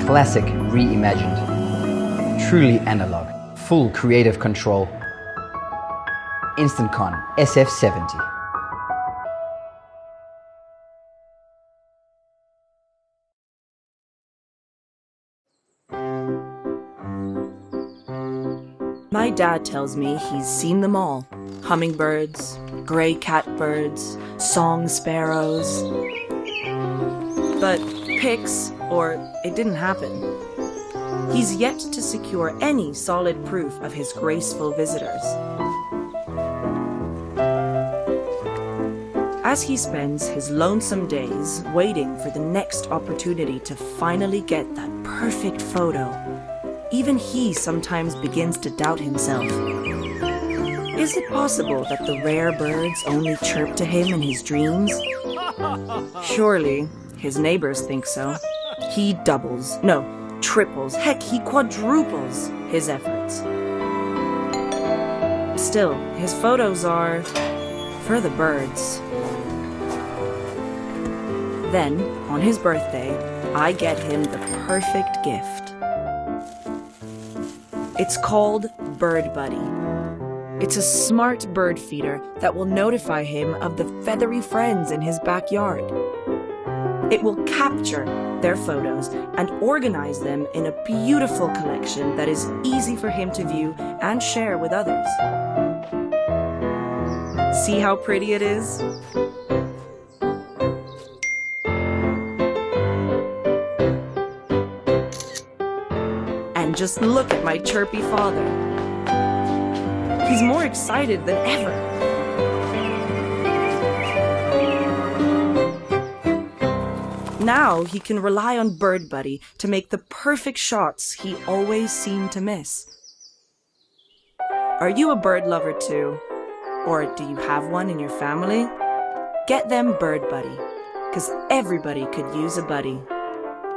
Classic reimagined, truly analog, full creative control. InstaKon SF70. My dad tells me he's seen them all. Hummingbirds, gray catbirds, song sparrows. But pics, or it didn't happen. He's yet to secure any solid proof of his graceful visitors. As he spends his lonesome days waiting for the next opportunity to finally get that perfect photo, even he sometimes begins to doubt himself. Is it possible that the rare birds only chirp to him in his dreams? Surely, his neighbors think so. He doubles, no, triples, heck, he quadruples his efforts. Still, his photos are for the birds. Then, on his birthday, I get him the perfect gift. It's called Bird Buddy. It's a smart bird feeder that will notify him of the feathery friends in his backyard. It will capture their photos and organize them in a beautiful collection that is easy for him to view and share with others. See how pretty it is? And just look at my chirpy father. He's more excited than ever. Now he can rely on Bird Buddy to make the perfect shots he always seemed to miss. Are you a bird lover too? Or do you have one in your family? Get them Bird Buddy, because everybody could use a buddy.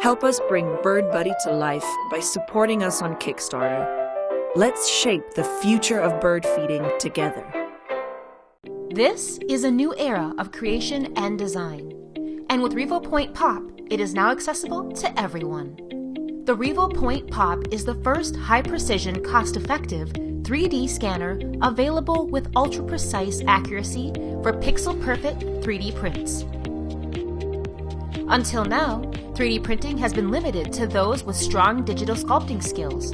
Help us bring Bird Buddy to life by supporting us on Kickstarter. Let's shape the future of bird feeding together. This is a new era of creation and design. And with Revopoint POP, it is now accessible to everyone. The Revopoint POP is the first high-precision, cost-effective 3D scanner available with ultra-precise accuracy for pixel-perfect 3D prints. Until now, 3D printing has been limited to those with strong digital sculpting skills.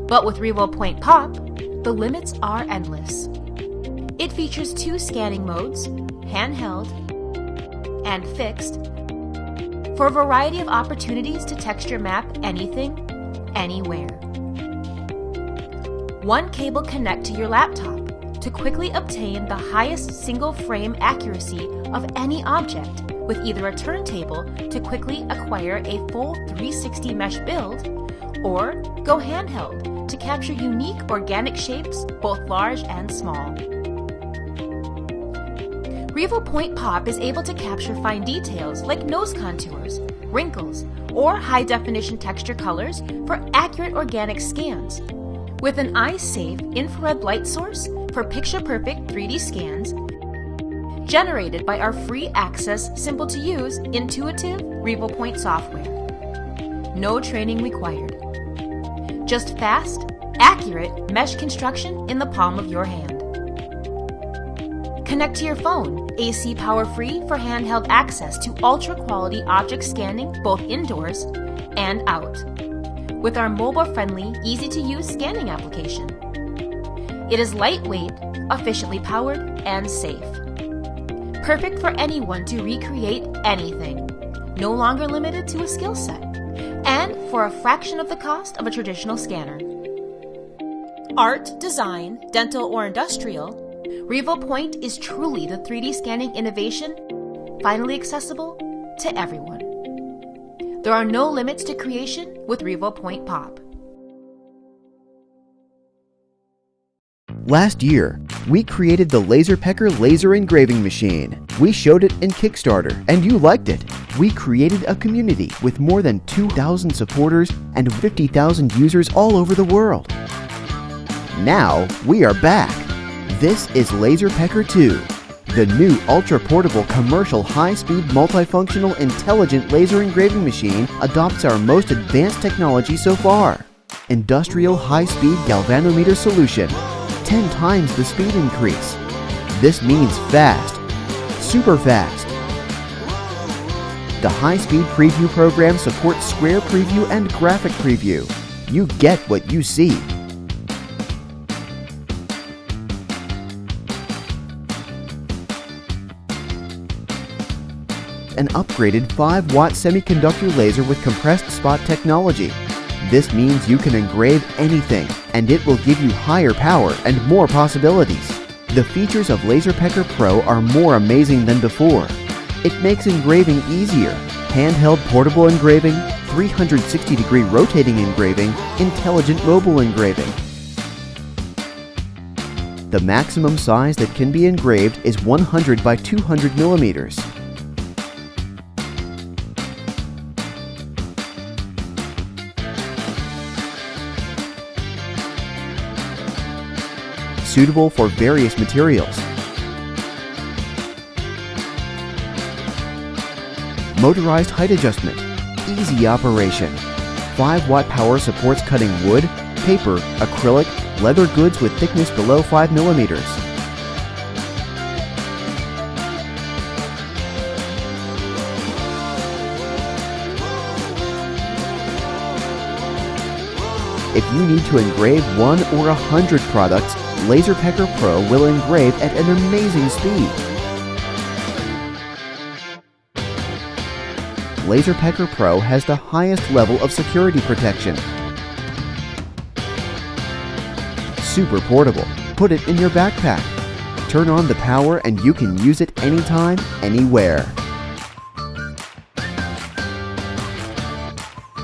But with Revopoint POP, the limits are endless. It features 2 scanning modes, handheld and fixed, for a variety of opportunities to texture map anything, anywhere. 1 cable connect to your laptop to quickly obtain the highest single frame accuracy of any object, with either a turntable to quickly acquire a full 360 mesh build, or go handheld to capture unique organic shapes, both large and small. Revopoint POP is able to capture fine details like nose contours, wrinkles, or high-definition texture colors for accurate organic scans. With an eye-safe infrared light source for picture-perfect 3D scans, generated by our free-access, simple-to-use, intuitive Revopoint software. No training required. Just fast, accurate mesh construction in the palm of your hand. Connect to your phone, AC power-free for handheld access to ultra-quality object scanning both indoors and out, with our mobile-friendly, easy-to-use scanning application. It is lightweight, efficiently powered, and safe. perfect for anyone to recreate anything, no longer limited to a skill set, and for a fraction of the cost of a traditional scanner. Art, design, dental, or industrial, Revopoint is truly the 3D scanning innovation finally accessible to everyone. There are no limits to creation with Revopoint POP. Last year, we created the LazerPecker laser engraving machine. We showed it in Kickstarter, and you liked it. We created a community with more than 2,000 supporters and 50,000 users all over the world. Now, we are back. This is LazerPecker 2, the new ultra-portable commercial high-speed multifunctional intelligent laser engraving machine adopts our most advanced technology so far. Industrial high-speed galvanometer solution. 10 times the speed increase. This means fast, super fast. The high-speed preview program supports square preview and graphic preview. You get what you see. An upgraded 5-watt semiconductor laser with compressed spot technology. This means you can engrave anything, and it will give you higher power and more possibilities. The features of LazerPecker Pro are more amazing than before. It makes engraving easier. Handheld portable engraving, 360-degree rotating engraving, intelligent mobile engraving. The maximum size that can be engraved is 100 by 200 millimeters. Suitable for various materials. Motorized height adjustment, easy operation. 5-watt power supports cutting wood, paper, acrylic, leather goods with thickness below 5 millimeters. If you need to engrave 1 or 100 products, LazerPecker Pro will engrave at an amazing speed. LazerPecker Pro has the highest level of security protection. Super portable. Put it in your backpack. Turn on the power and you can use it anytime, anywhere.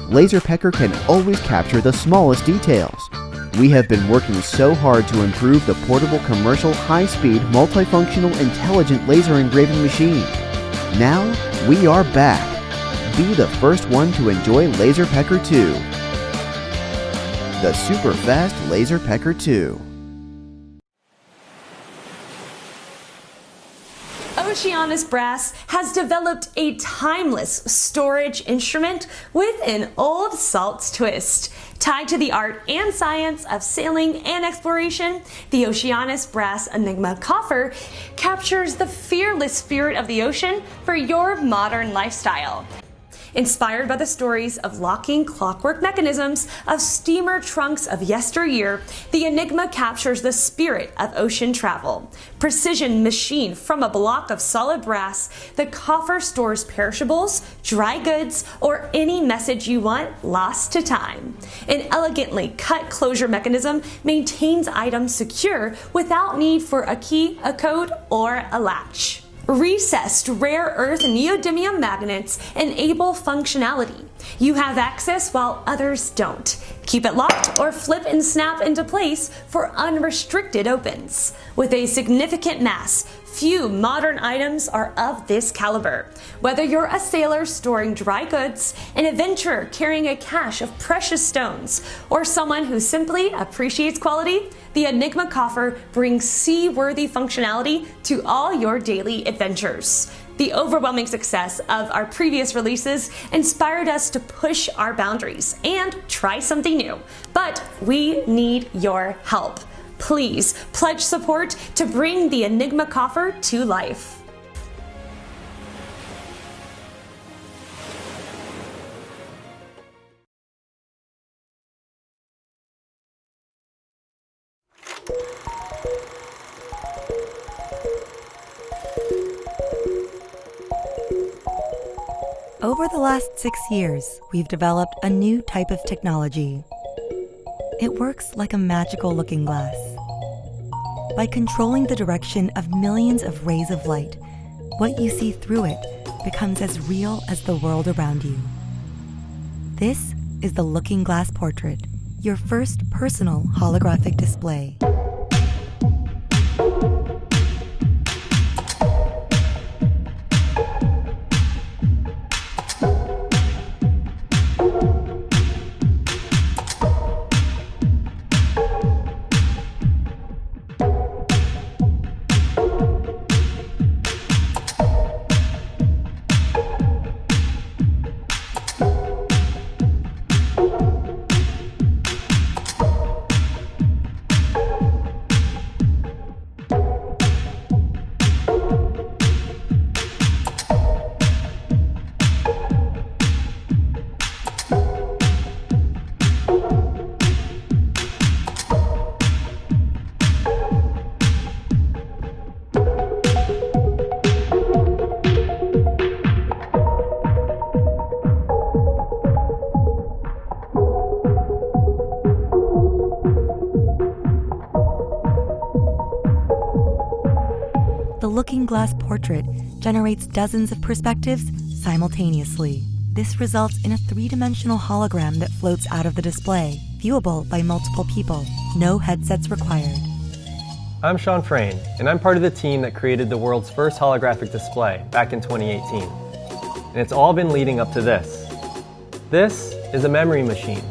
LazerPecker can always capture the smallest details. We have been working so hard to improve the portable commercial high-speed multifunctional intelligent laser engraving machine. Now, we are back. Be the first one to enjoy LazerPecker 2. The super fast LazerPecker 2. Oceanus Brass has developed a timeless storage instrument with an old salts twist. Tied to the art and science of sailing and exploration, the Oceanus Brass Enigma Coffer captures the fearless spirit of the ocean for your modern lifestyle. Inspired by the stories of locking clockwork mechanisms of steamer trunks of yesteryear, the Enigma captures the spirit of ocean travel. Precision machined from a block of solid brass, the coffer stores perishables, dry goods, or any message you want lost to time. An elegantly cut closure mechanism maintains items secure without need for a key, a code, or a latch. Recessed rare earth neodymium magnets enable functionality. You have access while others don't. Keep it locked or flip and snap into place for unrestricted opens. With a significant mass, few modern items are of this caliber. Whether you're a sailor storing dry goods, an adventurer carrying a cache of precious stones, or someone who simply appreciates quality, the Enigma Coffer brings seaworthy functionality to all your daily adventures. The overwhelming success of our previous releases inspired us to push our boundaries and try something new. But we need your help. Please pledge support to bring the Enigma Coffer to life. Over the last 6 years, we've developed a new type of technology. It works like a magical looking glass. By controlling the direction of millions of rays of light, what you see through it becomes as real as the world around you. This is the Looking Glass Portrait, your first personal holographic display. The Looking Glass Portrait generates dozens of perspectives simultaneously. This results in a three-dimensional hologram that floats out of the display, viewable by multiple people. No headsets required. I'm Sean Frayne, and I'm part of the team that created the world's first holographic display back in 2018. And it's all been leading up to this. This is a memory machine,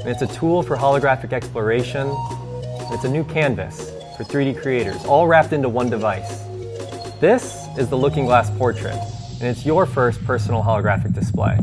and it's a tool for holographic exploration, and it's a new canvas for 3D creators, all wrapped into one device. This is the Looking Glass Portrait, and it's your first personal holographic display.